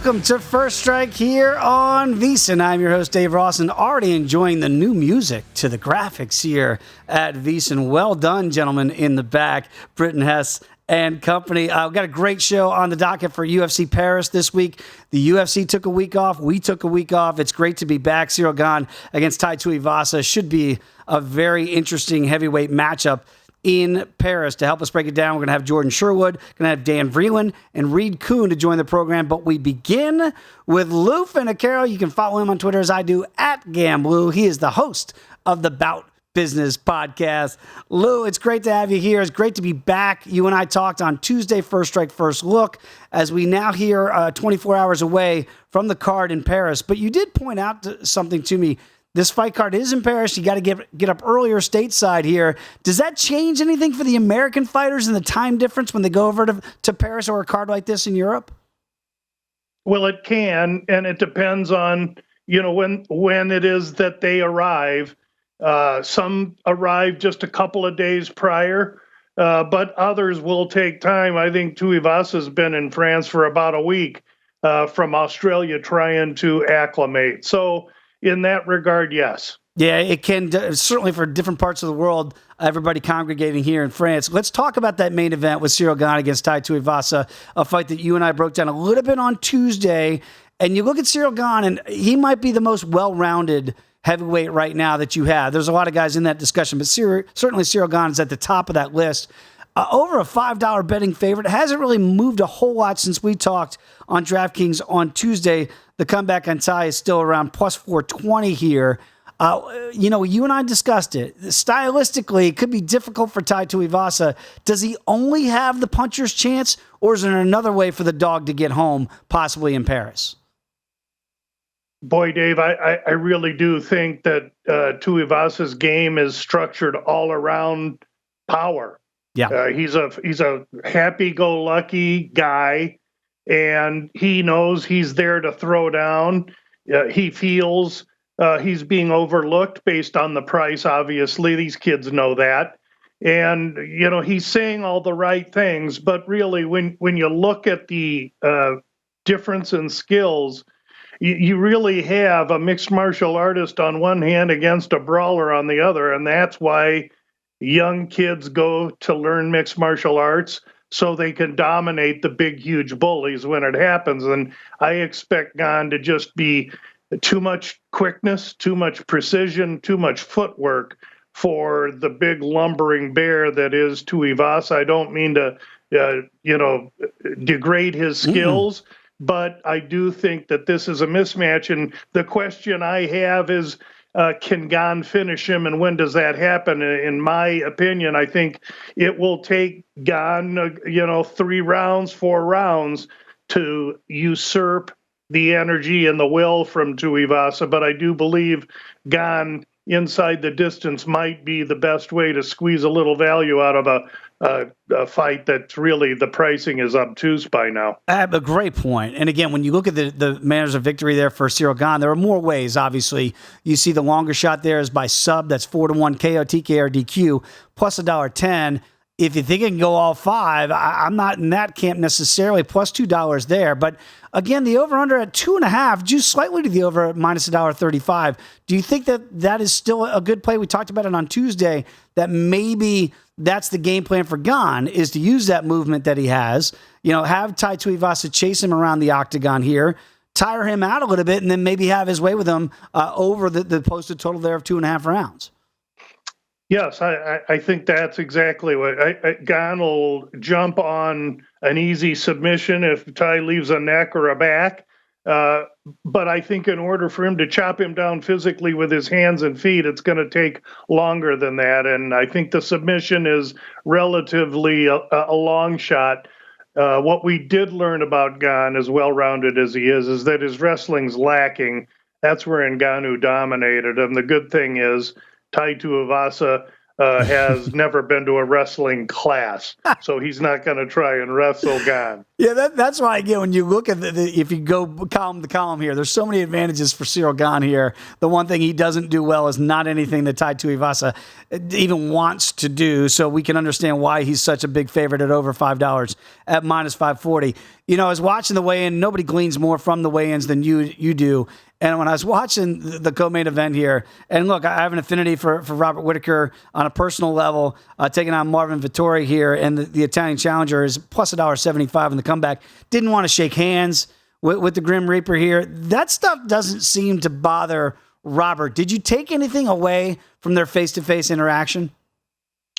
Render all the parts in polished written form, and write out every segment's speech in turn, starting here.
Welcome to First Strike here on VSiN. I'm your host, Dave Ross, and already enjoying the new music to the graphics here at VSiN. Well done, gentlemen, in the back. Britton Hess and company. We've got a great show on the docket for UFC Paris this week. The UFC took a week off. We took a week off. It's great to be back. Ciryl Gane against Tai Tuivasa should be a very interesting heavyweight matchup in Paris. To help us break it down, we're going to have Jordan Sherwood, going to have Dan Vreeland, and Reed Kuhn to join the program. But we begin with Lou Finocchiaro. You can follow him on Twitter as I do, @Gamblou. He is the host of the Bout Business Podcast. Lou, it's great to have you here. It's great to be back. You and I talked on Tuesday, First Strike, First Look, as we now hear 24 hours away from the card in Paris. But you did point out something to me. This fight card is in Paris. You got to get up earlier stateside here. Does that change anything for the American fighters and the time difference when they go over to Paris or a card like this in Europe? Well, it can, and it depends on, when it is that they arrive. Some arrive just a couple of days prior, but others will take time. I think Tuivasa's been in France for about a week from Australia trying to acclimate. So in that regard, yes. Yeah, it can, certainly for different parts of the world, everybody congregating here in France. Let's talk about that main event with Ciryl Gane against Tai Tuivasa, a fight that you and I broke down a little bit on Tuesday. And you look at Ciryl Gane, and he might be the most well-rounded heavyweight right now that you have. There's a lot of guys in that discussion, but certainly Ciryl Gane is at the top of that list. Over a $5 betting favorite. Hasn't really moved a whole lot since we talked on DraftKings on Tuesday. The comeback on Tai is still around plus 420 here. You and I discussed it. Stylistically, it could be difficult for Tai Tuivasa. Does he only have the puncher's chance, or is there another way for the dog to get home, possibly in Paris? Boy, Dave, I really do think that Tuivasa's game is structured all around power. Yeah, he's a happy-go-lucky guy, and he knows he's there to throw down. He feels he's being overlooked based on the price. Obviously, these kids know that, and he's saying all the right things. But really, when you look at the difference in skills, you really have a mixed martial artist on one hand against a brawler on the other, and that's why young kids go to learn mixed martial arts so they can dominate the big, huge bullies when it happens. And I expect Gane to just be too much quickness, too much precision, too much footwork for the big lumbering bear that is Tuivasa. I don't mean to, degrade his skills, but I do think that this is a mismatch. And the question I have is, can Gane finish him, and when does that happen? In my opinion, I think it will take Gane, 3 rounds, 4 rounds to usurp the energy and the will from Tuivasa. But I do believe Gane inside the distance might be the best way to squeeze a little value out of a fight that's really, the pricing is obtuse by now. A great point. And again, when you look at the manners of victory there for Ciryl Gane, there are more ways, obviously. You see the longer shot there is by sub. That's 4-1 KO, TKO, or DQ, plus $1.10. If you think it can go all 5, I'm not in that camp necessarily, plus $2 there. But again, the over-under at 2.5, just slightly to the over at minus $1.35. Do you think that is still a good play? We talked about it on Tuesday, that maybe that's the game plan for Gane, is to use that movement that he has, have Tai Tuivasa chase him around the octagon here, tire him out a little bit, and then maybe have his way with him over the posted total there of 2.5 rounds. Yes, I think that's exactly what Gane will jump on an easy submission if Tai leaves a neck or a back. But I think in order for him to chop him down physically with his hands and feet, it's going to take longer than that. And I think the submission is relatively a long shot. What we did learn about Gane, as well-rounded as he is that his wrestling's lacking. That's where Ngannou dominated him. The good thing is Tai Tuivasa has never been to a wrestling class, so he's not going to try and wrestle Gane. Yeah, that's why, again, when you look at if you go column to column here, there's so many advantages for Ciryl Gane here. The one thing he doesn't do well is not anything that Tai Tuivasa even wants to do, so we can understand why he's such a big favorite at over $5 at minus 540. I was watching the weigh-in. Nobody gleans more from the weigh-ins than you do. And when I was watching the co-main event here, and look, I have an affinity for Robert Whittaker on a personal level, taking on Marvin Vettori here, and the Italian challenger is plus $1.75 in the comeback. Didn't want to shake hands with the Grim Reaper here. That stuff doesn't seem to bother Robert. Did you take anything away from their face-to-face interaction?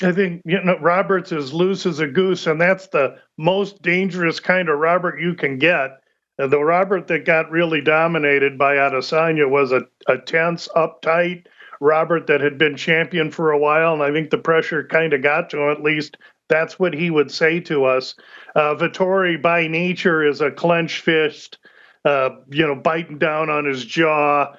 I think, Robert's as loose as a goose, and that's the most dangerous kind of Robert you can get. The Robert that got really dominated by Adesanya was a tense, uptight Robert that had been champion for a while, and I think the pressure kind of got to him. At least that's what he would say to us. Vettori, by nature, is a clenched fist, biting down on his jaw,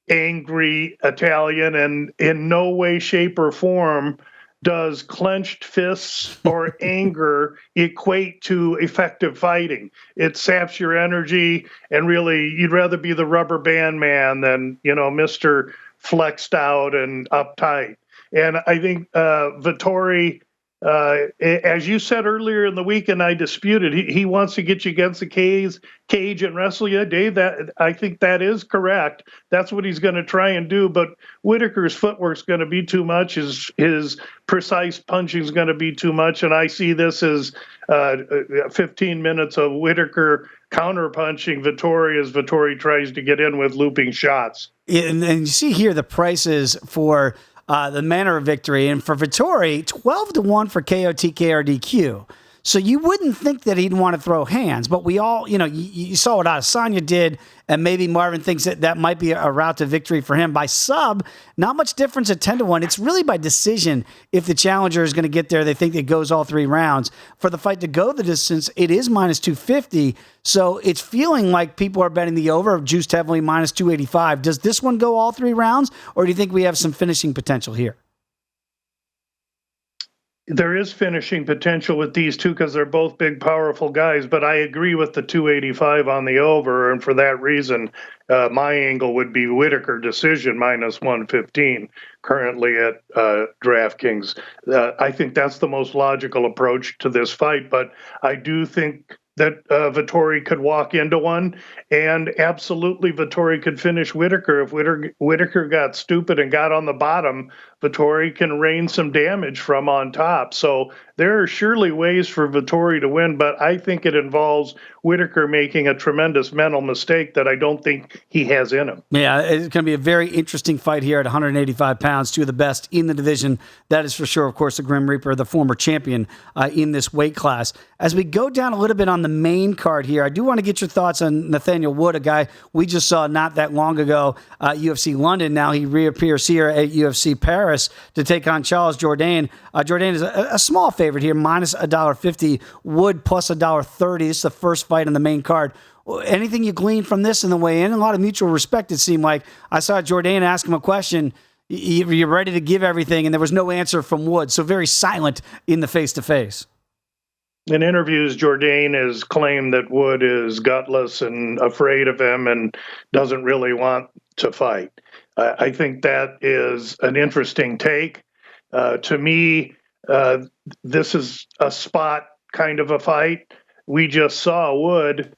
angry Italian, and in no way, shape, or form does clenched fists or anger equate to effective fighting. It saps your energy, and really, you'd rather be the rubber band man than, Mr. Flexed out and uptight. And I think Vettori, as you said earlier in the week, and I disputed, he wants to get you against the cage and wrestle you, Dave. I think that is correct. That's what he's going to try and do. But Whittaker's footwork's going to be too much. His precise punching is going to be too much. And I see this as 15 minutes of Whittaker counter-punching Vettori as Vettori tries to get in with looping shots. And you see here the prices for the manner of victory. And for Vettori, 12-1 for KO, TK, or DQ. So you wouldn't think that he'd want to throw hands, but we all, you saw what Adesanya did, and maybe Marvin thinks that might be a route to victory for him. By sub, not much difference at 10-1. It's really by decision. If the challenger is going to get there, they think it goes all 3 rounds. For the fight to go the distance, it is minus 250. So it's feeling like people are betting the over, juiced heavily, minus 285. Does this one go all 3 rounds, or do you think we have some finishing potential here? There is finishing potential with these two because they're both big, powerful guys, but I agree with the 285 on the over, and for that reason, my angle would be Whittaker decision minus 115 currently at DraftKings. I think that's the most logical approach to this fight, but I do think that Vettori could walk into one, and absolutely Vettori could finish Whittaker. If Whittaker got stupid and got on the bottom, Vettori can rain some damage from on top. So there are surely ways for Vettori to win, but I think it involves Whittaker making a tremendous mental mistake that I don't think he has in him. Yeah, it's going to be a very interesting fight here at 185 pounds, 2 of the best in the division. That is for sure, of course, the Grim Reaper, the former champion in this weight class. As we go down a little bit on the main card here, I do want to get your thoughts on Nathaniel Wood, a guy we just saw not that long ago at UFC London. Now he reappears here at UFC Paris to take on Charles Jourdain. Jourdain is a small favorite here, minus $1.50. Wood plus $1.30. This is the first fight on the main card. Anything you glean from this in the weigh-in? A lot of mutual respect, it seemed like. I saw Jourdain ask him a question. You're ready to give everything, and there was no answer from Wood, so very silent in the face-to-face. In interviews, Jourdain has claimed that Wood is gutless and afraid of him and doesn't really want to fight. I think that is an interesting take. To me, this is a spot kind of a fight. We just saw Wood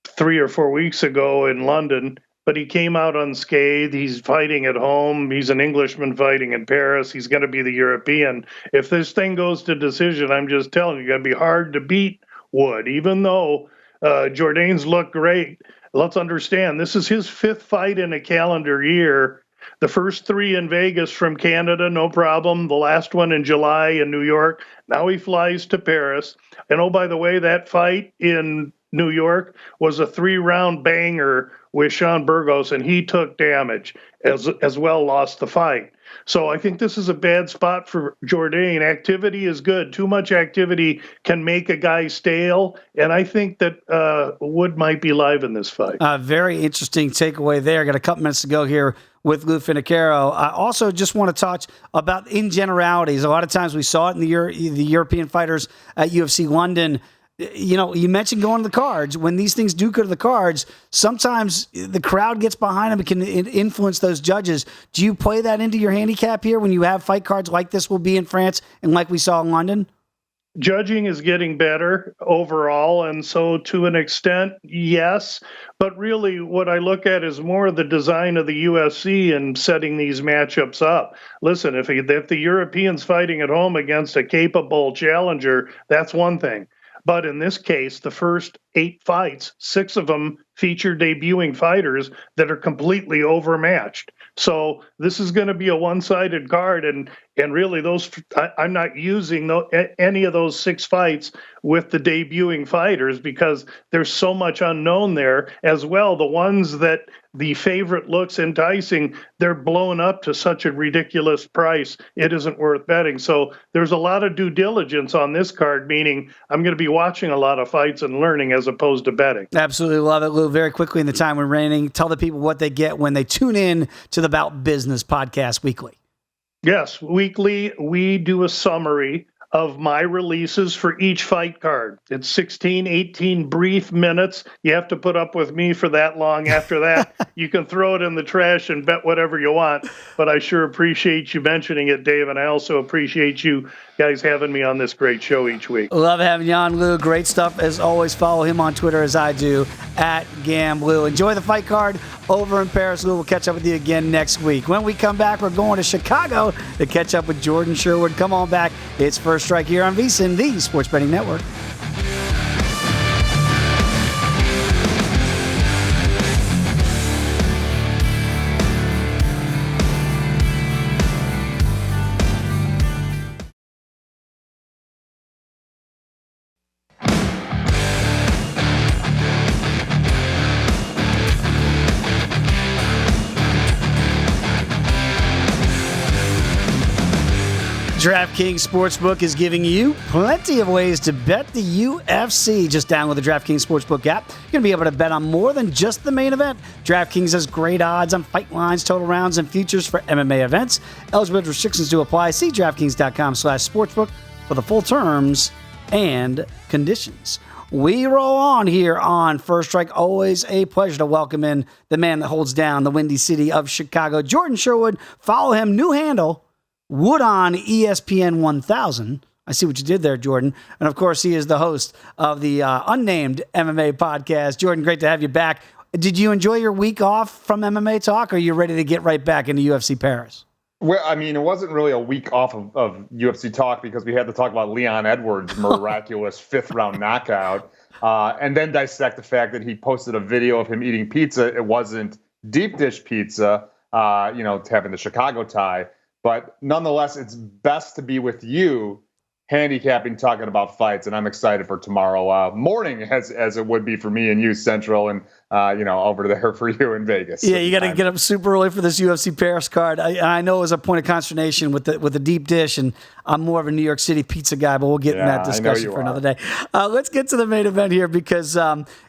3 or 4 weeks ago in London, but he came out unscathed. He's fighting at home. He's an Englishman fighting in Paris. He's going to be the European. If this thing goes to decision, I'm just telling you, it's going to be hard to beat Wood, even though Jourdain's looked great. Let's understand, this is his 5th fight in a calendar year. The first 3 in Vegas from Canada, no problem. The last one in July in New York. Now he flies to Paris. And oh, by the way, that fight in New York was a 3-round banger with Sean Burgos, and he took damage, as well lost the fight. So I think this is a bad spot for Jourdain. Activity is good. Too much activity can make a guy stale, and I think that Wood might be live in this fight. Very interesting takeaway there. Got a couple minutes to go here with Lou Finocchiaro. I also just want to touch about in generalities. A lot of times we saw it in the European fighters at UFC London. You mentioned going to the cards. When these things do go to the cards, sometimes the crowd gets behind them and can influence those judges. Do you play that into your handicap here when you have fight cards like this will be in France and like we saw in London? judging is getting better overall, and so to an extent, yes. But really, what I look at is more the design of the UFC and setting these matchups up. Listen, if the European's fighting at home against a capable challenger, that's one thing. But in this case, the first 8 fights, 6 of them feature debuting fighters that are completely overmatched. So this is going to be a one-sided card, and really I'm not using any of those 6 fights with the debuting fighters because there's so much unknown there as well. The ones that the favorite looks enticing, they're blown up to such a ridiculous price, it isn't worth betting. So there's a lot of due diligence on this card, meaning I'm going to be watching a lot of fights and learning as opposed to betting. Absolutely love it, Lou. Very quickly in the time we're remaining, tell the people what they get when they tune in to the About Business podcast weekly. Yes, weekly we do a summary of my releases for each fight card. It's 16, 18 brief minutes. You have to put up with me for that long. After that, you can throw it in the trash and bet whatever you want. But I sure appreciate you mentioning it, Dave, and I also appreciate you guys having me on this great show each week. Love having you on, Lou. Great stuff as always. Follow him on Twitter as I do, @GamBlue. Enjoy the fight card over in Paris, Lou. We'll catch up with you again next week. When we come back, we're going to Chicago to catch up with Jordan Sherwood. Come on back. It's First Strike here on VSiN, the Sports Betting Network. DraftKings Sportsbook is giving you plenty of ways to bet the UFC. Just download the DraftKings Sportsbook app. You're going to be able to bet on more than just the main event. DraftKings has great odds on fight lines, total rounds, and futures for MMA events. Eligibility restrictions do apply. See DraftKings.com/sportsbook for the full terms and conditions. We roll on here on First Strike. Always a pleasure to welcome in the man that holds down the Windy City of Chicago, Jordan Sherwood. Follow him, new handle, Wood on ESPN 1000. I see what you did there, Jordan. And, of course, he is the host of the unnamed MMA podcast. Jordan, great to have you back. Did you enjoy your week off from MMA talk, or are you ready to get right back into UFC Paris? Well, I mean, it wasn't really a week off of UFC talk because we had to talk about Leon Edwards' miraculous 5th-round knockout and then dissect the fact that he posted a video of him eating pizza. It wasn't deep dish pizza, having the Chicago tie. But nonetheless, it's best to be with you, handicapping, talking about fights, and I'm excited for tomorrow morning, as it would be for me and you, Central, and over there for you in Vegas. Yeah, you got to get up super early for this UFC Paris card. I know it was a point of consternation with the deep dish, and I'm more of a New York City pizza guy, but we'll get in that discussion for another day. Let's get to the main event here because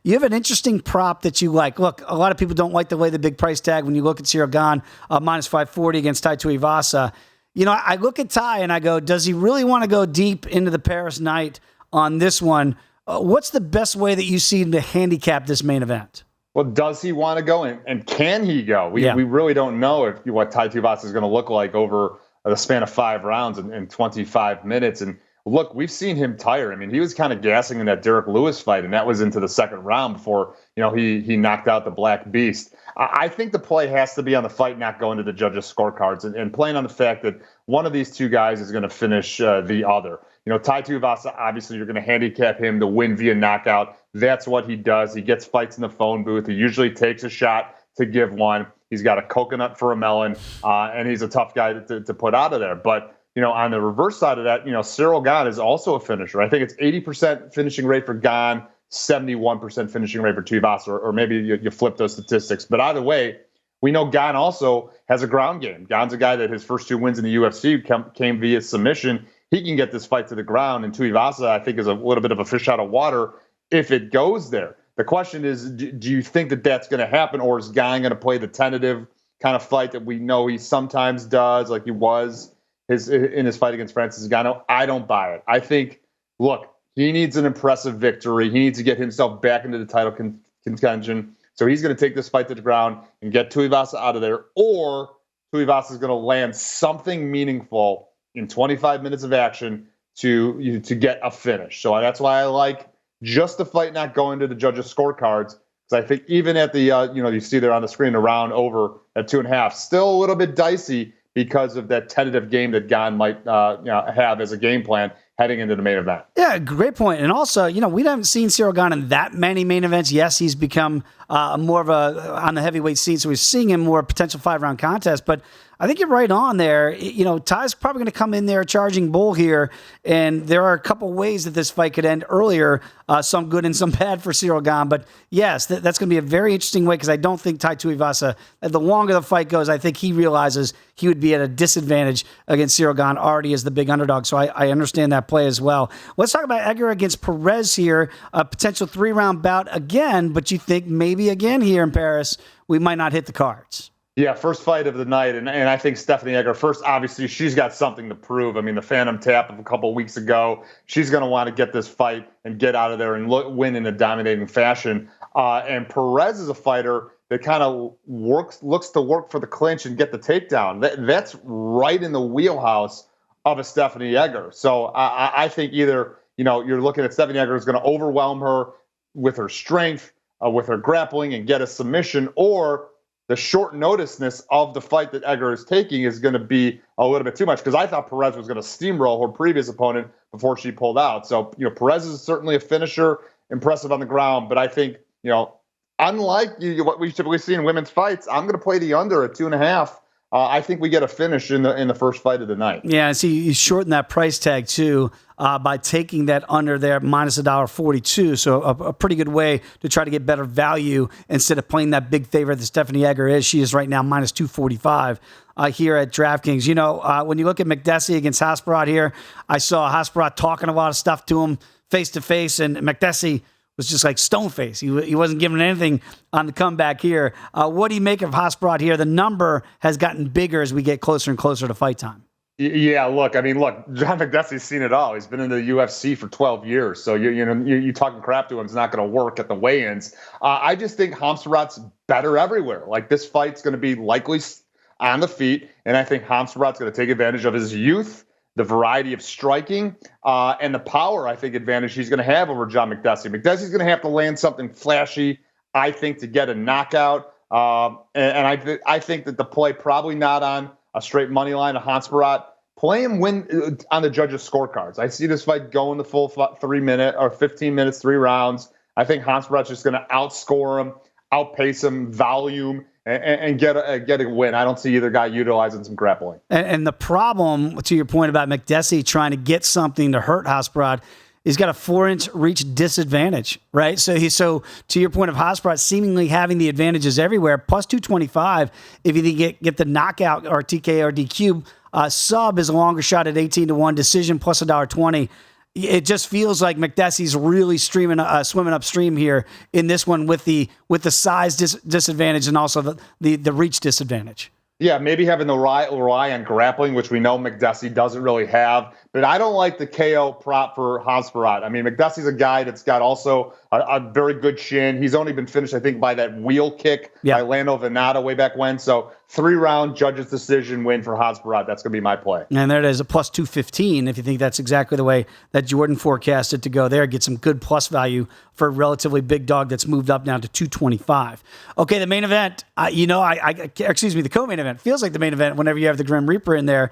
you have an interesting prop that you like. Look, a lot of people don't like the way the big price tag when you look at Ciryl Gane minus 540 against Tai Tuivasa. I look at Tai and I go, does he really want to go deep into the Paris night on this one? What's the best way that you see him to handicap this main event? Well, does he want to go and can he go? We really don't know what Tai Tuivasa is going to look like over the span of 5 rounds and 25 minutes. And look, we've seen him tire. I mean, he was kind of gassing in that Derek Lewis fight, and that was into the 2nd round before he knocked out the Black Beast. I think the play has to be on the fight, not going to the judges' scorecards, and playing on the fact that one of these two guys is going to finish the other. Tai Tuivasa, obviously, you're going to handicap him to win via knockout. That's what he does. He gets fights in the phone booth. He usually takes a shot to give one. He's got a coconut for a melon, and he's a tough guy to put out of there. But on the reverse side of that, Ciryl Gane is also a finisher. I think it's 80% finishing rate for Gane, 71% finishing rate for Tuivasa, or maybe you flip those statistics. But either way, we know Gane also has a ground game. Gane's a guy that his first 2 wins in the UFC came via submission. He can get this fight to the ground, and Tuivasa, I think, is a little bit of a fish out of water if it goes there. The question is, do you think that that's going to happen, or is Gane going to play the tentative kind of fight that we know he sometimes does, like he was in his fight against Francis Ngannou? I don't buy it. I think, look, he needs an impressive victory. He needs to get himself back into the title contention. So he's going to take this fight to the ground and get Tuivasa out of there, or Tuivasa is going to land something meaningful in 25 minutes of action to get a finish. So that's why I like just the fight not going to the judges' scorecards. Because I think even at the, you see there on the screen, the round over at 2.5, still a little bit dicey because of that tentative game that Gane might have as a game plan heading into the main event. Yeah, great point. And also, we haven't seen Ciryl Gane in that many main events. Yes, he's become more of on the heavyweight scene, so we're seeing him more potential 5-round contest. But I think you're right on there. Tai's probably going to come in there charging bull here, and there are a couple ways that this fight could end earlier, some good and some bad for Ciryl Gane. But yes, that's going to be a very interesting way because I don't think Tai Tuivasa, the longer the fight goes, I think he realizes he would be at a disadvantage against Ciryl Gane already as the big underdog. So I understand that play as well. Let's talk about Edgar against Perez here, a potential 3-round bout again, but you think maybe again here in Paris, we might not hit the cards. Yeah, first fight of the night, and I think Stephanie Egger, first, obviously, she's got something to prove. I mean, the Phantom Tap of a couple of weeks ago, she's going to want to get this fight and get out of there and win in a dominating fashion. And Perez is a fighter that kind of looks to work for the clinch and get the takedown. That's right in the wheelhouse of a Stephanie Egger. So I think either, you're looking at Stephanie Egger is going to overwhelm her with her strength, with her grappling and get a submission, or the short noticeness of the fight that Egger is taking is going to be a little bit too much, because I thought Perez was going to steamroll her previous opponent before she pulled out. So, Perez is certainly a finisher, impressive on the ground, but I think, unlike what we typically see in women's fights, I'm going to play the under at 2.5. I think we get a finish in the first fight of the night. Yeah, see, you shorten that price tag too by taking that under there minus $1.42. So a pretty good way to try to get better value instead of playing that big favorite that Stephanie Egger is. She is right now minus 245 here at DraftKings. When you look at McDessie against Hasperat here, I saw Hasperat talking a lot of stuff to him face to face, and McDessie was just like stone face. He wasn't giving anything on the comeback here. What do you make of Hasperat here? The number has gotten bigger as we get closer and closer to fight time. Yeah, look, John McDessie's seen it all. He's been in the UFC for 12 years. So, you talking crap to him is not going to work at the weigh-ins. I just think Hasperat's better everywhere. Like, this fight's going to be likely on the feet, and I think Hasperat's going to take advantage of his youth, the variety of striking, and the power, I think, advantage he's going to have over John McDessie. McDessie's going to have to land something flashy, I think, to get a knockout. And I think that the play probably not on a straight money line of Hasperat. Play him win on the judges' scorecards. I see this fight going the full 3 minute or 15 minutes, 3 rounds. I think Hasperat's just going to outscore him, outpace him, volume, and get a win. I don't see either guy utilizing some grappling. And the problem, to your point about McDessie trying to get something to hurt Hasperat, he's got a 4-inch reach disadvantage, right? So to your point of Hasperat seemingly having the advantages everywhere, plus 225 if you get the knockout or TK or DQ. Sub is a longer shot at 18-1, decision plus $1.20. It just feels like McDessie's really swimming upstream here in this one with the size disadvantage and also the reach disadvantage. Yeah, maybe having the rely on grappling, which we know McDessie doesn't really have. But I don't like the KO prop for Hasperat. McDessie's a guy that's got also a very good chin. He's only been finished, I think, by that wheel kick by Lando Venata way back when. So 3-round judges decision win for Hasperat. That's going to be my play. And there it is, a plus 215 if you think that's exactly the way that Jordan forecasted to go there. Get some good plus value for a relatively big dog that's moved up now to 225. Okay, the main event, the co-main event. Feels like the main event whenever you have the Grim Reaper in there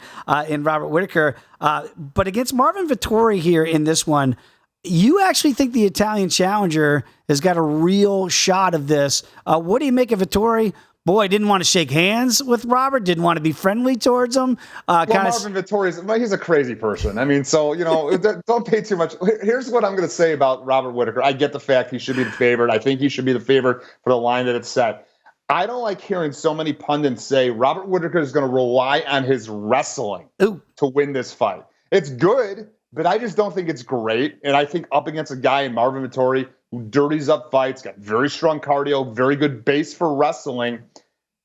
in Robert Whittaker. But against Marvin Vettori here in this one, you actually think the Italian challenger has got a real shot of this. What do you make of Vettori? Boy, didn't want to shake hands with Robert, didn't want to be friendly towards him. Marvin Vettori, he's a crazy person. Don't pay too much. Here's what I'm going to say about Robert Whittaker. I get the fact he should be the favorite. I think he should be the favorite for the line that it's set. I don't like hearing so many pundits say Robert Whittaker is going to rely on his wrestling to win this fight. It's good, but I just don't think it's great. And I think up against a guy in Marvin Vettori who dirties up fights, got very strong cardio, very good base for wrestling.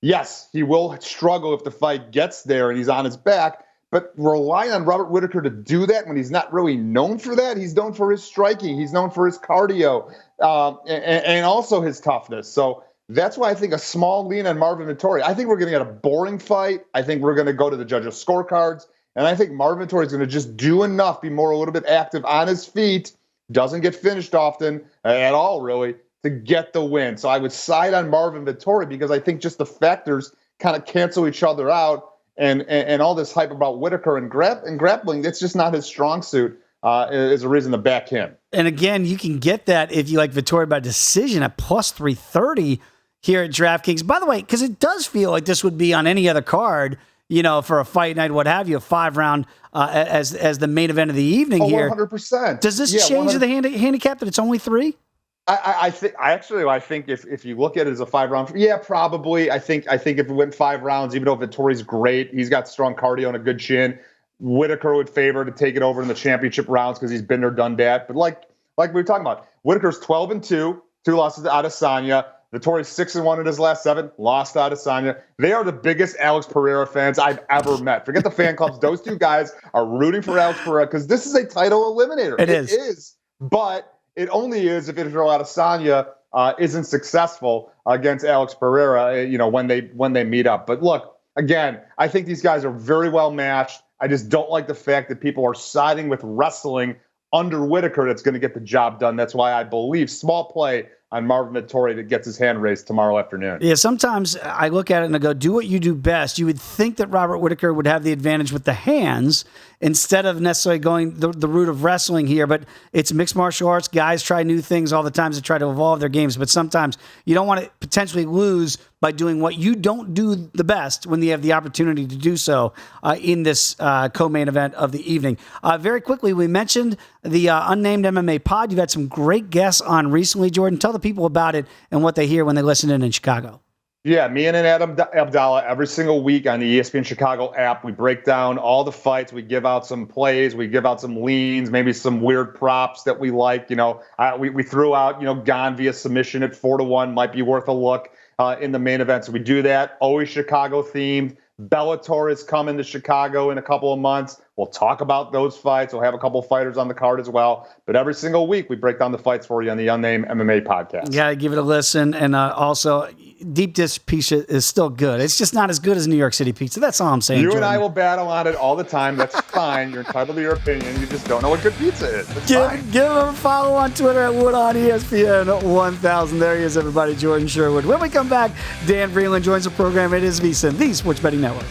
Yes, he will struggle if the fight gets there and he's on his back, but relying on Robert Whittaker to do that when he's not really known for that. He's known for his striking. He's known for his cardio and also his toughness. So that's why I think a small lean on Marvin Vettori. I think we're going to get a boring fight. I think we're going to go to the judges' scorecards. And I think Marvin Vettori is going to just do enough, be a little bit active on his feet, doesn't get finished often at all, really, to get the win. So I would side on Marvin Vettori because I think just the factors kind of cancel each other out. And all this hype about Whittaker and grappling, that's just not his strong suit, is a reason to back him. And again, you can get that if you like Vettori by decision at plus 330 here at DraftKings. By the way, because it does feel like this would be on any other card, for a fight night, what have you, a 5-round as the main event of the evening here. 100%. Does this change the handicap that it's only 3? I think if you look at it as a 5-round, yeah, probably. I think if it went 5 rounds, even though Vettori's great, he's got strong cardio and a good chin, Whittaker would favor to take it over in the championship rounds because he's been there, done that. But like we were talking about, Whittaker's 12-2, 2 losses to Adesanya. Vettori's 6-1 in his last 7, lost to Adesanya. They are the biggest Alex Pereira fans I've ever met. Forget the fan clubs; those two guys are rooting for Alex Pereira because this is a title eliminator. It is, but it only is if Israel Adesanya isn't successful against Alex Pereira, when they meet up. But look, again, I think these guys are very well matched. I just don't like the fact that people are siding with wrestling under Whittaker that's going to get the job done. That's why I believe small play on Marvin Vettori that gets his hand raised tomorrow afternoon. Yeah, sometimes I look at it and I go, do what you do best. You would think that Robert Whittaker would have the advantage with the hands instead of necessarily going the route of wrestling here, but it's mixed martial arts. Guys try new things all the time to try to evolve their games, but sometimes you don't want to potentially lose by doing what you don't do the best when you have the opportunity to do so in this co-main event of the evening. Very quickly, we mentioned the Unnamed MMA pod. You've had some great guests on recently, Jordan. Tell the people about it and what they hear when they listen in Chicago. Yeah, me and Adam Abdallah every single week on the ESPN Chicago app. We break down all the fights. We give out some plays. We give out some leans, maybe some weird props that we like. We threw out, Gane via submission at 4-1 might be worth a look in the main event. So we do that. Always Chicago themed. Bellator is coming to Chicago in a couple of months. We'll talk about those fights. We'll have a couple of fighters on the card as well. But every single week, we break down the fights for you on the Unnamed MMA podcast. You got to give it a listen. And also, deep dish pizza is still good. It's just not as good as New York City pizza. That's all I'm saying, You Jordan. and I will battle on it all the time. That's fine. You're entitled to your opinion. You just don't know what good pizza is. That's fine. Give him a follow on Twitter at WoodOnESPN 1000. There he is, everybody, Jordan Sherwood. When we come back, Dan Vreeland joins the program. It is VSiN, the Sports Betting Network.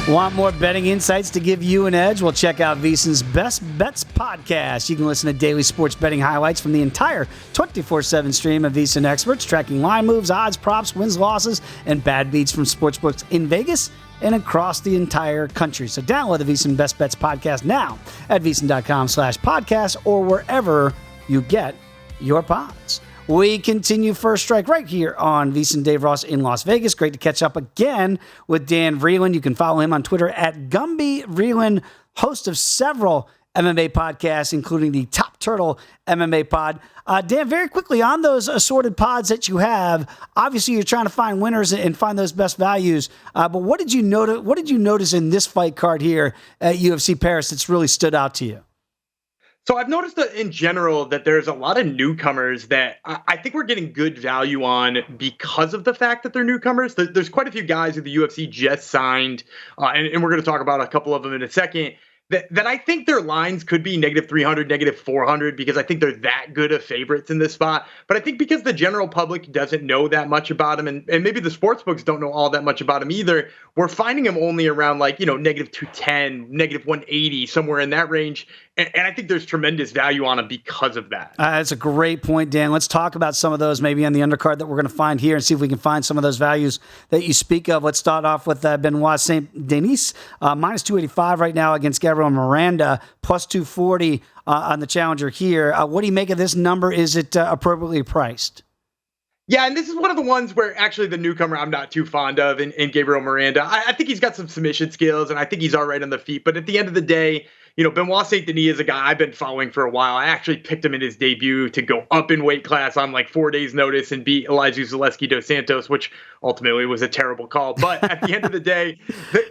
Want more betting insights to give you an edge? Well, check out VSiN's Best Bets podcast. You can listen to daily sports betting highlights from the entire 24/7 stream of VSiN experts, tracking line moves, odds, props, wins, losses, and bad beats from sportsbooks in Vegas and across the entire country. So download the VSiN Best Bets podcast now at VSiN.com/podcast or wherever you get your pods. We continue First Strike right here on VSiN. Dave Ross in Las Vegas. Great to catch up again with Dan Vreeland. You can follow him on Twitter at Gumby Vreeland, host of several MMA podcasts, including the Top Turtle MMA pod. Dan, very quickly on those assorted pods that you have, obviously you're trying to find winners and find those best values. But what did you notice? What did you notice in this fight card here at UFC Paris that's really stood out to you? So I've noticed that in general that there's a lot of newcomers that I think we're getting good value on because of the fact that they're newcomers. There's quite a few guys who the UFC just signed, and we're going to talk about a couple of them in a second, that I think their lines could be -300, -400, because I think they're that good of favorites in this spot. But I think because the general public doesn't know that much about them, and maybe the sports books don't know all that much about them either, we're finding them only around -210, -180, somewhere in that range. And I think there's tremendous value on them because of that. That's a great point, Dan. Let's talk about some of those maybe on the undercard that we're going to find here and see if we can find some of those values that you speak of. Let's start off with Benoit St. Denis, -285 right now against Gabriel Miranda, +240 on the challenger here. What do you make of this number? Is it appropriately priced? Yeah, and this is one of the ones where actually the newcomer I'm not too fond of in Gabriel Miranda. I think he's got some submission skills, and I think he's all right on the feet. But at the end of the day, Benoit Saint Denis is a guy I've been following for a while. I actually picked him in his debut to go up in weight class on like 4 days' notice and beat Elizeu Zaleski dos Santos, which ultimately was a terrible call. But at the end of the day,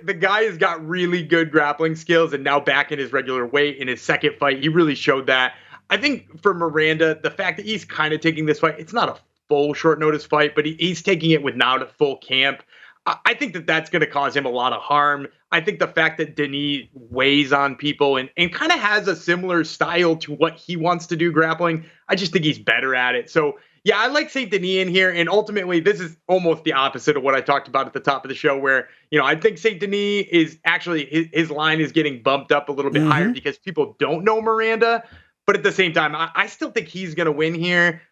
the guy has got really good grappling skills, and now back in his regular weight in his second fight, he really showed that. I think for Miranda, the fact that he's kind of taking this fight, it's not a full short notice fight, but he's taking it with not a full camp. I think that that's going to cause him a lot of harm. I think the fact that Denis weighs on people and kind of has a similar style to what he wants to do grappling, I just think he's better at it. So, yeah, I like St. Denis in here. And ultimately, this is almost the opposite of what I talked about at the top of the show, where, I think St. Denis is actually, his line is getting bumped up a little bit higher because people don't know Miranda. But at the same time, I still think he's going to win here.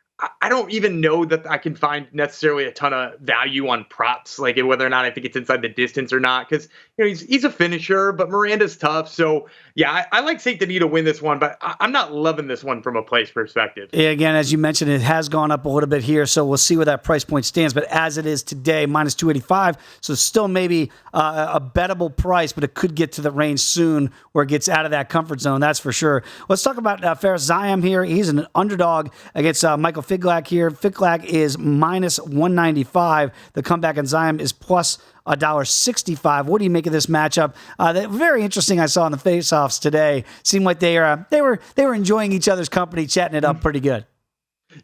I don't even know that I can find necessarily a ton of value on props, like whether or not I think it's inside the distance or not, because he's a finisher, but Miranda's tough. So yeah, I like St. Denis to win this one, but I'm not loving this one from a place perspective. Yeah, again, as you mentioned, it has gone up a little bit here, so we'll see where that price point stands. But as it is today, minus 285, so still maybe a bettable price, but it could get to the range soon where it gets out of that comfort zone. That's for sure. Let's talk about Fares Ziam here. He's an underdog against Michael Figlak here. Figlak is minus 195. The comeback in Ziam is plus $1.65. What do you make of this matchup? Very interesting. I saw in the face-offs today. Seemed like they were enjoying each other's company, chatting it up pretty good.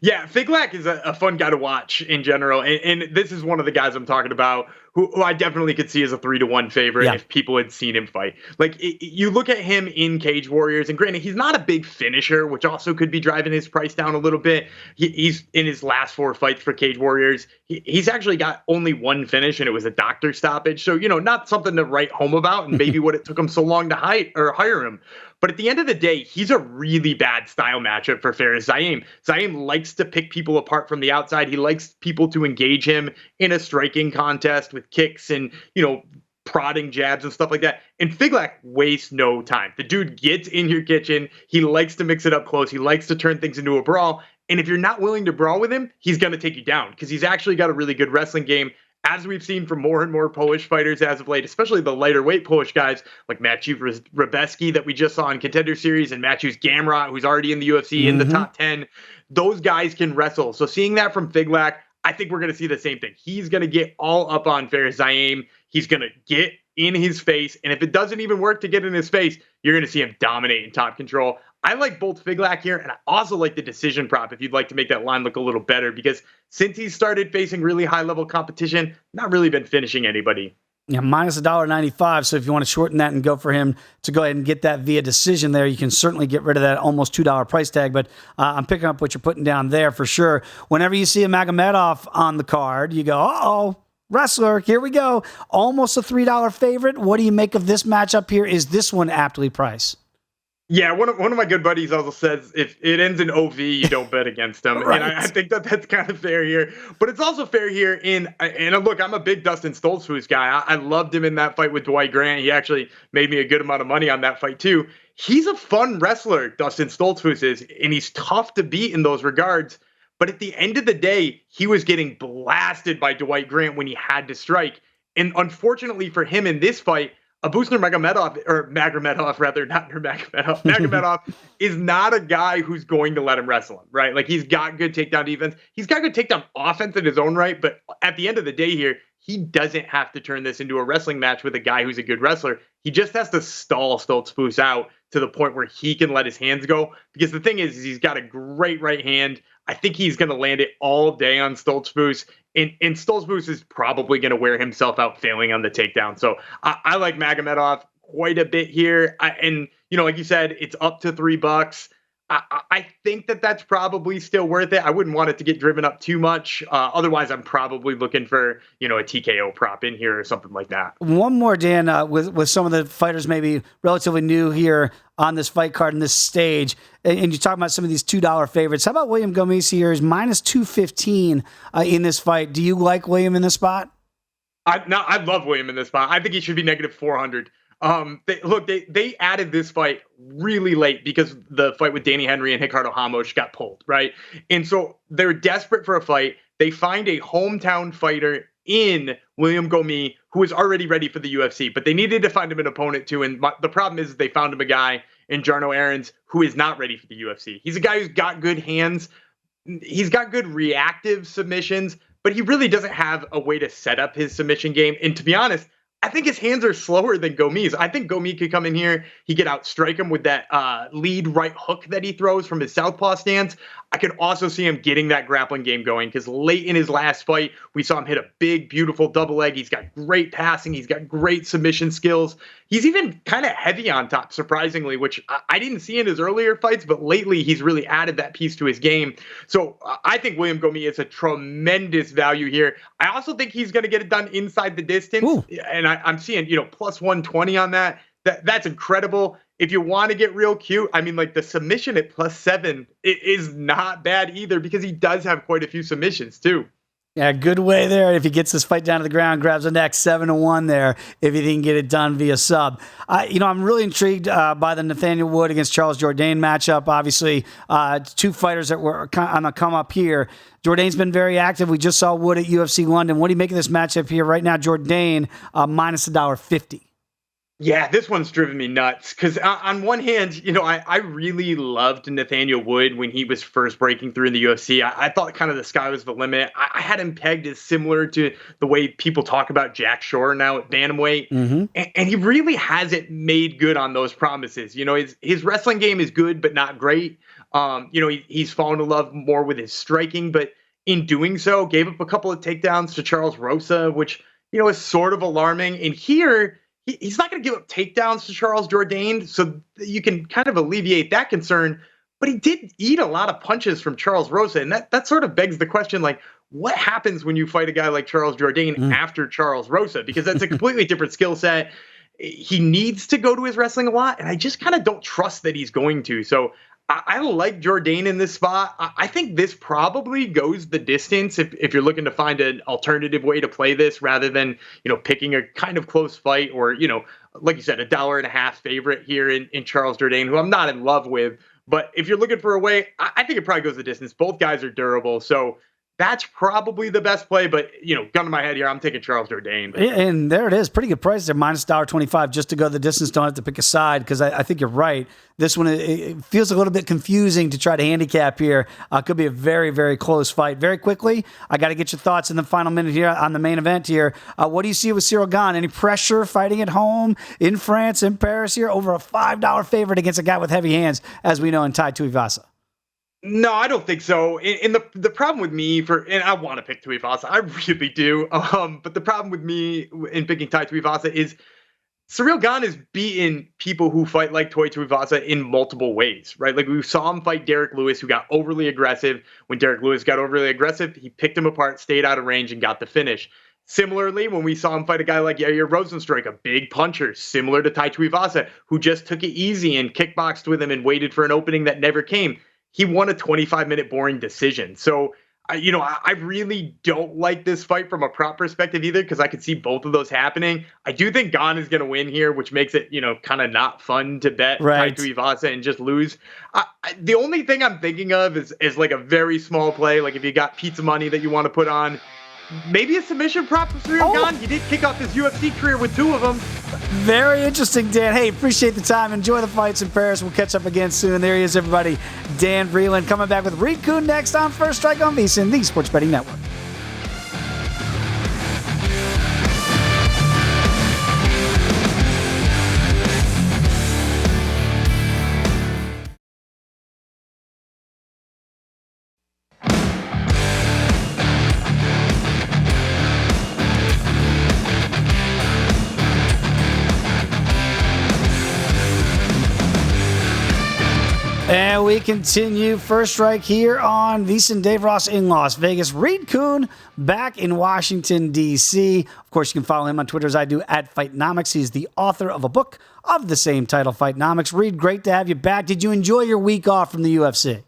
Yeah, Figlak is a fun guy to watch in general, and this is one of the guys I'm talking about who I definitely could see as a 3-1 favorite if people had seen him fight. Like, you look at him in Cage Warriors, and granted, he's not a big finisher, which also could be driving his price down a little bit. He's in his last 4 fights for Cage Warriors. He's actually got only one finish, and it was a doctor stoppage. So, not something to write home about, and maybe what it took him so long to hire him. But at the end of the day, he's a really bad style matchup for Fares Ziam. Ziam likes to pick people apart from the outside. He likes people to engage him in a striking contest with kicks and, prodding jabs and stuff like that. And Figlak wastes no time. The dude gets in your kitchen. He likes to mix it up close. He likes to turn things into a brawl. And if you're not willing to brawl with him, he's going to take you down because he's actually got a really good wrestling game, as we've seen from more and more Polish fighters as of late, especially the lighter weight Polish guys like Maciej Rebeski that we just saw in Contender Series and Maciej Gamrot, who's already in the UFC in the top 10. Those guys can wrestle. So seeing that from Figlak, I think we're going to see the same thing. He's going to get all up on Fares Ziam. He's going to get in his face. And if it doesn't even work to get in his face, you're going to see him dominate in top control. I like both Figlak here, and I also like the decision prop if you'd like to make that line look a little better, because since he started facing really high-level competition, not really been finishing anybody. Yeah, minus $1.95. So if you want to shorten that and go for him to go ahead and get that via decision there, you can certainly get rid of that almost $2 price tag. But I'm picking up what you're putting down there for sure. Whenever you see a Magomedov on the card, you go, uh-oh, wrestler, here we go. Almost a $3 favorite. What do you make of this matchup here? Is this one aptly priced? Yeah, one of my good buddies also says if it ends in OV, you don't bet against him. Right. And I think that's kind of fair here. But it's also fair here and look, I'm a big Dustin Stoltzfus guy. I loved him in that fight with Dwight Grant. He actually made me a good amount of money on that fight too. He's a fun wrestler, Dustin Stoltzfus is, and he's tough to beat in those regards. But at the end of the day, he was getting blasted by Dwight Grant when he had to strike. And unfortunately for him in this fight, Abus Nurmagomedov is not a guy who's going to let him wrestle him, right? Like, he's got good takedown defense. He's got good takedown offense in his own right. But at the end of the day here, he doesn't have to turn this into a wrestling match with a guy who's a good wrestler. He just has to stall Stoltzfus out to the point where he can let his hands go. Because the thing is he's got a great right hand. I think he's going to land it all day on Stoltzfus. And Stoltzfus is probably going to wear himself out failing on the takedown. So I like Magomedov quite a bit here. And, like you said, it's up to $3. I think that's probably still worth it. I wouldn't want it to get driven up too much. Otherwise, I'm probably looking for, a TKO prop in here or something like that. One more, Dan, with some of the fighters maybe relatively new here on this fight card in this stage, and you're talking about some of these $2 favorites. How about William Gomis here is minus 215 in this fight? Do you like William in this spot? I love William in this spot. I think he should be negative 400. They added this fight really late because the fight with Danny Henry and Ricardo Ramos got pulled, right? And so they're desperate for a fight. They find a hometown fighter in William Gomis who is already ready for the UFC, but they needed to find him an opponent too. And the problem is they found him a guy in Jarno Aarons, who is not ready for the UFC. He's a guy who's got good hands. He's got good reactive submissions, but he really doesn't have a way to set up his submission game. And to be honest, I think his hands are slower than Gomi's. I think Gomi could come in here. He could outstrike him with that lead right hook that he throws from his southpaw stance. I could also see him getting that grappling game going because late in his last fight, we saw him hit a big, beautiful double leg. He's got great passing. He's got great submission skills. He's even kind of heavy on top, surprisingly, which I didn't see in his earlier fights, but lately he's really added that piece to his game. So I think William Gomi is a tremendous value here. I also think he's going to get it done inside the distance. Ooh. And I'm seeing, plus 120 on that. That's incredible. If you want to get real cute, I mean, like the submission at +7, it is not bad either because he does have quite a few submissions too. Yeah, good way there. If he gets this fight down to the ground, grabs the neck, 7-1 there, if he didn't get it done via sub. I'm really intrigued by the Nathaniel Wood against Charles Jourdain matchup. Obviously, two fighters that were on the come up here. Jourdain's been very active. We just saw Wood at UFC London. What do you make of this matchup here right now? Jourdain minus $1.50. Yeah, this one's driven me nuts because on one hand, I really loved Nathaniel Wood when he was first breaking through in the UFC. I thought kind of the sky was the limit. I had him pegged as similar to the way people talk about Jack Shore now at bantamweight. Mm-hmm. And he really hasn't made good on those promises. His wrestling game is good, but not great. He's fallen in love more with his striking, but in doing so, gave up a couple of takedowns to Charles Rosa, which, is sort of alarming. And here, he's not going to give up takedowns to Charles Jourdain, so you can kind of alleviate that concern. But he did eat a lot of punches from Charles Rosa, and that sort of begs the question, like, what happens when you fight a guy like Charles Jourdain after Charles Rosa? Because that's a completely different skill set. He needs to go to his wrestling a lot, and I just kind of don't trust that he's going to. So I like Jourdain in this spot. I think this probably goes the distance if you're looking to find an alternative way to play this rather than, picking a kind of close fight or, like you said, $1.50 favorite here in Charles Jourdain, who I'm not in love with. But if you're looking for a way, I think it probably goes the distance. Both guys are durable. So that's probably the best play, but, gun to my head here, I'm taking Charles Jourdain. And there it is. Pretty good price there, minus $1.25 just to go the distance. Don't have to pick a side because I think you're right. This one, it feels a little bit confusing to try to handicap here. Could be a very, very close fight. Very quickly, I got to get your thoughts in the final minute here on the main event here. What do you see with Ciryl Gane? Any pressure fighting at home in France, in Paris here, over a $5 favorite against a guy with heavy hands, as we know in Tai Tuivasa? No, I don't think so. And the problem with me and I want to pick Tuivasa, I really do. But the problem with me in picking Tai Tuivasa is Ciryl Gane has beaten people who fight like Tai Tuivasa in multiple ways, right? Like we saw him fight Derek Lewis, who got overly aggressive. When Derek Lewis got overly aggressive, he picked him apart, stayed out of range, and got the finish. Similarly, when we saw him fight a guy like Yair Rozenstruik, a big puncher, similar to Tai Tuivasa, who just took it easy and kickboxed with him and waited for an opening that never came, he won a 25-minute boring decision. So, I really don't like this fight from a prop perspective either because I could see both of those happening. I do think Gane is going to win here, which makes it, kind of not fun to bet Tai Tuivasa and just lose. The only thing I'm thinking of is like a very small play. Like if you got pizza money that you want to put on, maybe a submission prop for Ciryl Gane. He did kick off his UFC career with two of them. Very interesting, Dan. Hey, appreciate the time. Enjoy the fights in Paris. We'll catch up again soon. There he is, everybody. Dan Vreeland coming back with Reed Kuhn next on First Strike on VSiN, the Sports Betting Network. And we continue First Strike here on VSiN. Dave Ross in Las Vegas. Reed Kuhn back in Washington, D.C. Of course, you can follow him on Twitter as I do at Fightnomics. He's the author of a book of the same title, Fightnomics. Reed, great to have you back. Did you enjoy your week off from the UFC?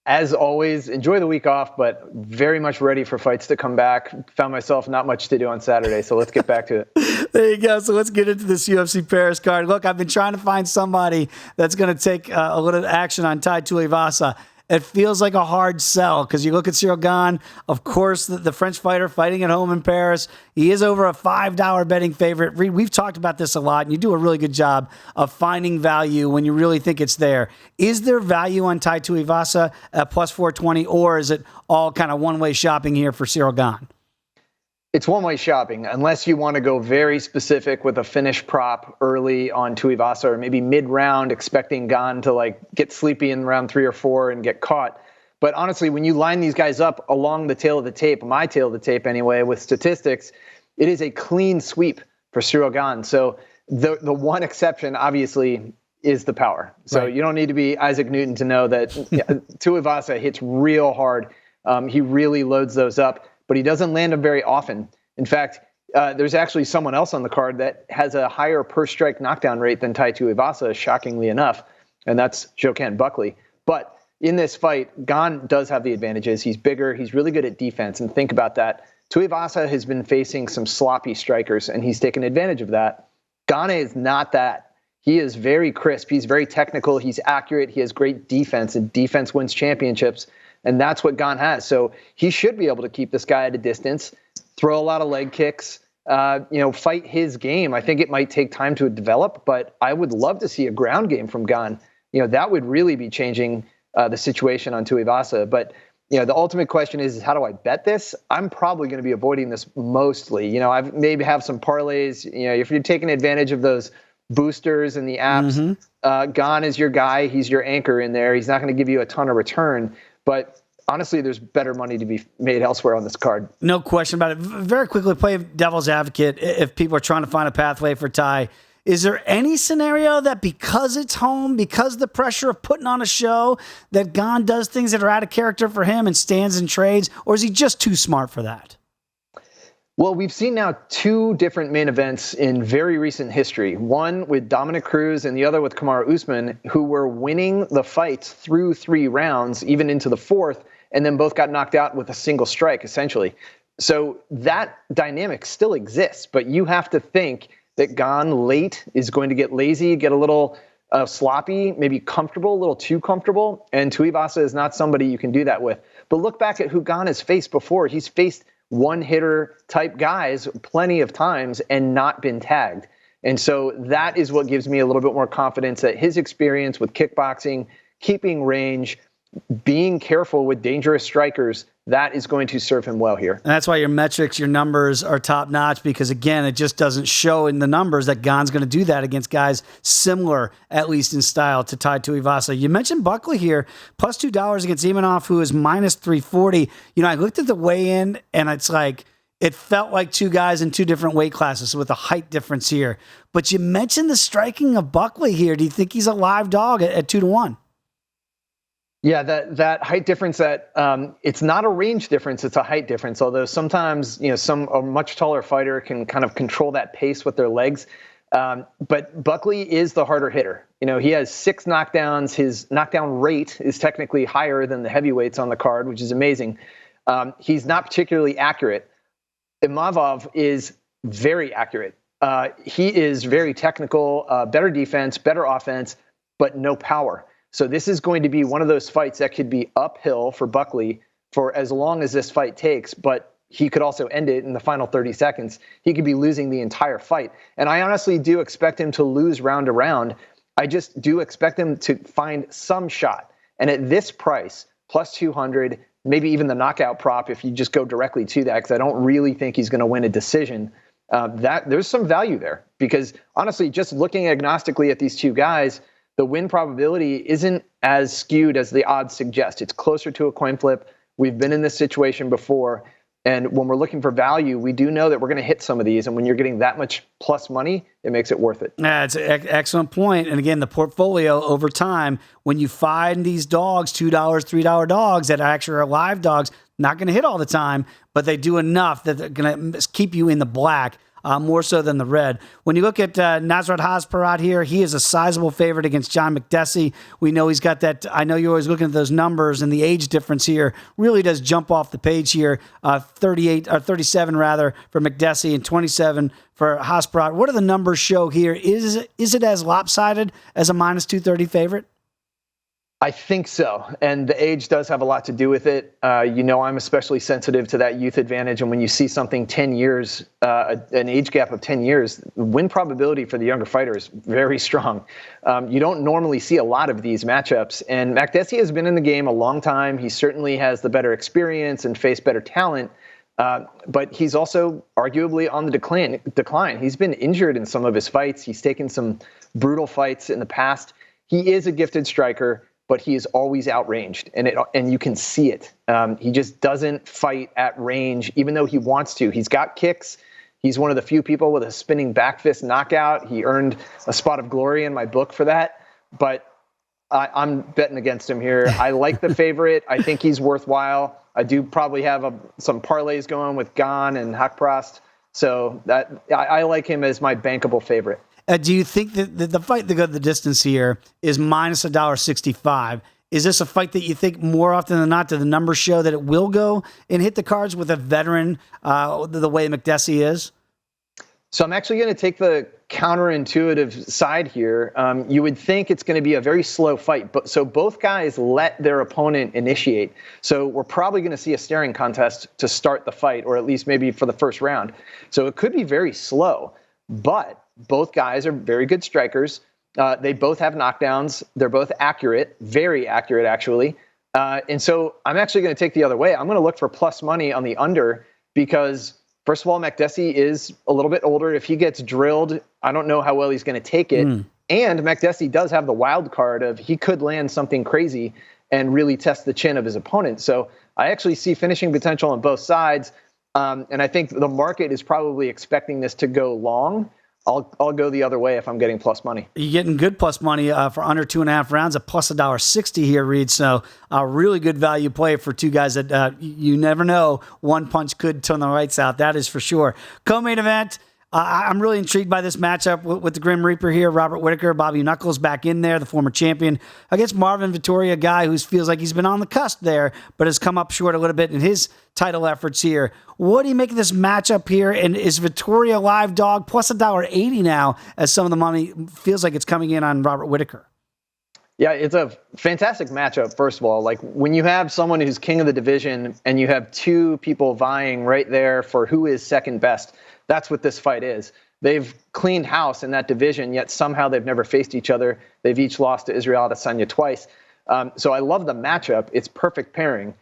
As always, enjoy the week off, but very much ready for fights to come back. Found myself not much to do on Saturday, so let's get back to it. There you go. So let's get into this UFC Paris card. Look, I've been trying to find somebody that's going to take a little action on Tai Tuivasa. it feels like a hard sell because you look at Ciryl Gane, of course, the French fighter fighting at home in Paris. He is over a $5 betting favorite. We've talked about this a lot, and you do a really good job of finding value when you really think it's there. Is there value on Tai Tuivasa at plus 420, or is it all kind of one-way shopping here for Ciryl Gane? It's one-way shopping, unless you want to go very specific with a finish prop early on Tuivasa, or maybe mid-round expecting Gane to like get sleepy in round 3 or 4 and get caught. But honestly, when you line these guys up along the tail of the tape, my tail of the tape anyway, with statistics, it is a clean sweep for Ciryl Gane. So the one exception, obviously, is the power. So You don't need to be Isaac Newton to know that Tuivasa hits real hard. He really loads those up, but he doesn't land them very often. In fact, there's actually someone else on the card that has a higher per strike knockdown rate than Tai Tuivasa, shockingly enough, and that's Joaquin Buckley. But in this fight, Gane does have the advantages. He's bigger. He's really good at defense. And think about that. Tuivasa has been facing some sloppy strikers, and he's taken advantage of that. Gane is not that. He is very crisp. He's very technical. He's accurate. He has great defense, and defense wins championships. And that's what Gane has. So he should be able to keep this guy at a distance, throw a lot of leg kicks, fight his game. I think it might take time to develop, but I would love to see a ground game from Gane. That would really be changing the situation on Tuivasa. But, the ultimate question is how do I bet this? I'm probably going to be avoiding this mostly. I maybe have some parlays. If you're taking advantage of those boosters and the apps, Gane is your guy. He's your anchor in there. He's not going to give you a ton of return. But honestly, there's better money to be made elsewhere on this card. No question about it. Very quickly, play devil's advocate. If people are trying to find a pathway for Tai, is there any scenario that because it's home, because the pressure of putting on a show, that Gane does things that are out of character for him and stands and trades, or is he just too smart for that? Well, we've seen now 2 different main events in very recent history. One with Dominic Cruz and the other with Kamaru Usman, who were winning the fights through 3 rounds, even into the 4th, and then both got knocked out with a single strike, essentially. So that dynamic still exists, but you have to think that Gane late is going to get lazy, get a little sloppy, maybe comfortable, a little too comfortable, and Tuivasa is not somebody you can do that with. But look back at who Gane has faced before. He's faced one-hitter type guys plenty of times and not been tagged. And so that is what gives me a little bit more confidence that his experience with kickboxing, keeping range, being careful with dangerous strikers, that is going to serve him well here. And that's why your metrics, your numbers are top notch, because again, it just doesn't show in the numbers that Gane's going to do that against guys similar, at least in style, to Tai Tuivasa. You mentioned Buckley here, plus $2 against Imanov, who is minus 340. I looked at the weigh-in and it's like, it felt like 2 guys in 2 different weight classes with a height difference here. But you mentioned the striking of Buckley here. Do you think he's a live dog at 2-1? Yeah, that height difference, it's not a range difference, it's a height difference. Although sometimes, a much taller fighter can kind of control that pace with their legs. But Buckley is the harder hitter. He has 6 knockdowns. His knockdown rate is technically higher than the heavyweights on the card, which is amazing. He's not particularly accurate. Imavov is very accurate. He is very technical, better defense, better offense, but no power. So this is going to be one of those fights that could be uphill for Buckley for as long as this fight takes, but he could also end it in the final 30 seconds. He could be losing the entire fight. And I honestly do expect him to lose round to round. I just do expect him to find some shot. And at this price, plus 200, maybe even the knockout prop, if you just go directly to that, because I don't really think he's going to win a decision, that there's some value there. Because honestly, just looking agnostically at these 2 guys, the win probability isn't as skewed as the odds suggest. It's closer to a coin flip. We've been in this situation before. And when we're looking for value, we do know that we're going to hit some of these. And when you're getting that much plus money, it makes it worth it. That's an excellent point. And again, the portfolio over time, when you find these dogs, $2, $3 dogs that actually are live dogs, not going to hit all the time, but they do enough that they're going to keep you in the black. More so than the red. When you look at Nasrat Hazparat here, he is a sizable favorite against John McDessie. We know he's got that. I know you're always looking at those numbers, and the age difference here really does jump off the page here. 37 rather for McDessie and 27 for Hazparat. What do the numbers show here? Is it as lopsided as a minus 230 favorite? I think so. And the age does have a lot to do with it. I'm especially sensitive to that youth advantage. And when you see something 10 years, an age gap of 10 years, win probability for the younger fighter is very strong. You don't normally see a lot of these matchups. And Makdessi has been in the game a long time. He certainly has the better experience and faced better talent. But he's also arguably on the decline. He's been injured in some of his fights. He's taken some brutal fights in the past. He is a gifted striker, but he is always outranged, and you can see it. He just doesn't fight at range, even though he wants to. He's got kicks. He's one of the few people with a spinning back fist knockout. He earned a spot of glory in my book for that, but I'm betting against him here. I like the favorite. I think he's worthwhile. I do probably have some parlays going with Gane and Hakprost, so that I like him as my bankable favorite. Do you think that the fight to go the distance here is minus $1.65? Is this a fight that you think more often than not, do the numbers show that it will go and hit the cards with a veteran the way Makdessi is? So I'm actually going to take the counterintuitive side here. You would think it's going to be a very slow fight, but so both guys let their opponent initiate. So we're probably going to see a staring contest to start the fight, or at least maybe for the first round. So it could be very slow, but both guys are very good strikers. They both have knockdowns. They're both accurate, very accurate, actually. And so I'm actually going to take the other way. I'm going to look for plus money on the under because, first of all, Makdessi is a little bit older. If he gets drilled, I don't know how well he's going to take it. And Makdessi does have the wild card of he could land something crazy and really test the chin of his opponent. So I actually see finishing potential on both sides. And I think the market is probably expecting this to go long. I'll go the other way if I'm getting plus money. You're getting good plus money for under 2.5 rounds at plus $1.60 here, Reed. So a really good value play for two guys that you never know. One punch could turn the lights out. That is for sure. Co-main event. I'm really intrigued by this matchup with the Grim Reaper here. Robert Whittaker, Bobby Knuckles back in there, the former champion, against Marvin Vettori, a guy who feels like he's been on the cusp there, but has come up short a little bit in his title efforts here. What do you make of this matchup here? And is Vettori a live dog? Plus $1.80 now, as some of the money feels like it's coming in on Robert Whittaker. Yeah, it's a fantastic matchup, first of all. Like, when you have someone who's king of the division and you have two people vying right there for who is second best, that's what this fight is. They've cleaned house in that division, yet somehow they've never faced each other. They've each lost to Israel Adesanya twice. So I love the matchup. It's perfect pairing.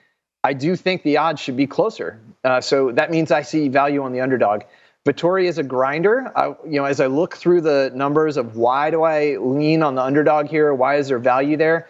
I do think the odds should be closer. So that means I see value on the underdog. Vettori is a grinder. As I look through the numbers of why do I lean on the underdog here, why is there value there?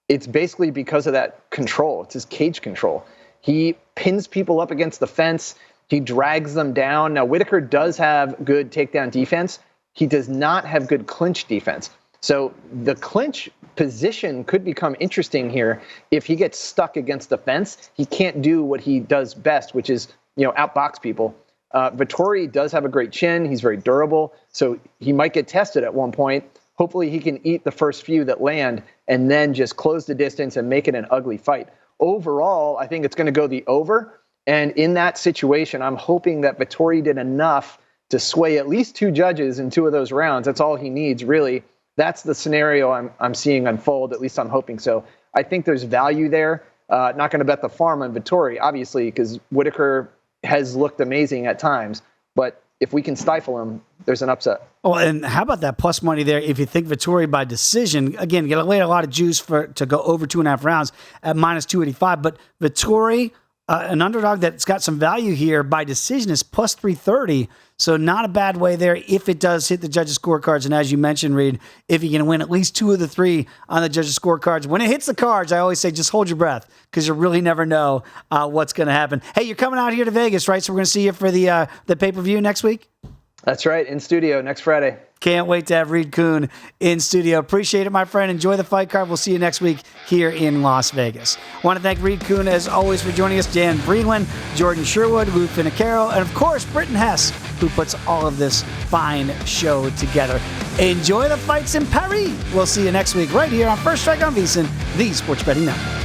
It's basically because of that control. It's his cage control. He pins people up against the fence. He drags them down. Now, Whittaker does have good takedown defense. He does not have good clinch defense. So the clinch position could become interesting here. If he gets stuck against the fence, he can't do what he does best, which is, outbox people. Vettori does have a great chin. He's very durable. So he might get tested at one point. Hopefully he can eat the first few that land and then just close the distance and make it an ugly fight. Overall, I think it's going to go the over. And in that situation, I'm hoping that Vettori did enough to sway at least two judges in two of those rounds. That's all he needs, really. That's the scenario I'm seeing unfold. At least I'm hoping so. I think there's value there. Not going to bet the farm on Vettori, obviously, because Whittaker has looked amazing at times. But if we can stifle him, there's an upset. Oh, and how about that plus money there? If you think Vettori by decision, again, you lay a lot of juice to go over 2.5 rounds at minus 285. But Vettori, an underdog that's got some value here by decision, is plus 330. So not a bad way there if it does hit the judges' scorecards. And as you mentioned, Reed, if you're going to win at least 2 of the 3 on the judges' scorecards, when it hits the cards, I always say just hold your breath because you really never know what's going to happen. Hey, you're coming out here to Vegas, right? So we're going to see you for the pay-per-view next week? That's right, in studio next Friday. Can't wait to have Reed Kuhn in studio. Appreciate it, my friend. Enjoy the fight card. We'll see you next week here in Las Vegas. I want to thank Reed Kuhn, as always, for joining us. Dan Vreeland, Jordan Sherwood, Lou Finocchiaro, and, of course, Britton Hess, who puts all of this fine show together. Enjoy the fights in Paris. We'll see you next week right here on First Strike on VSiN, the Sports Betting Network.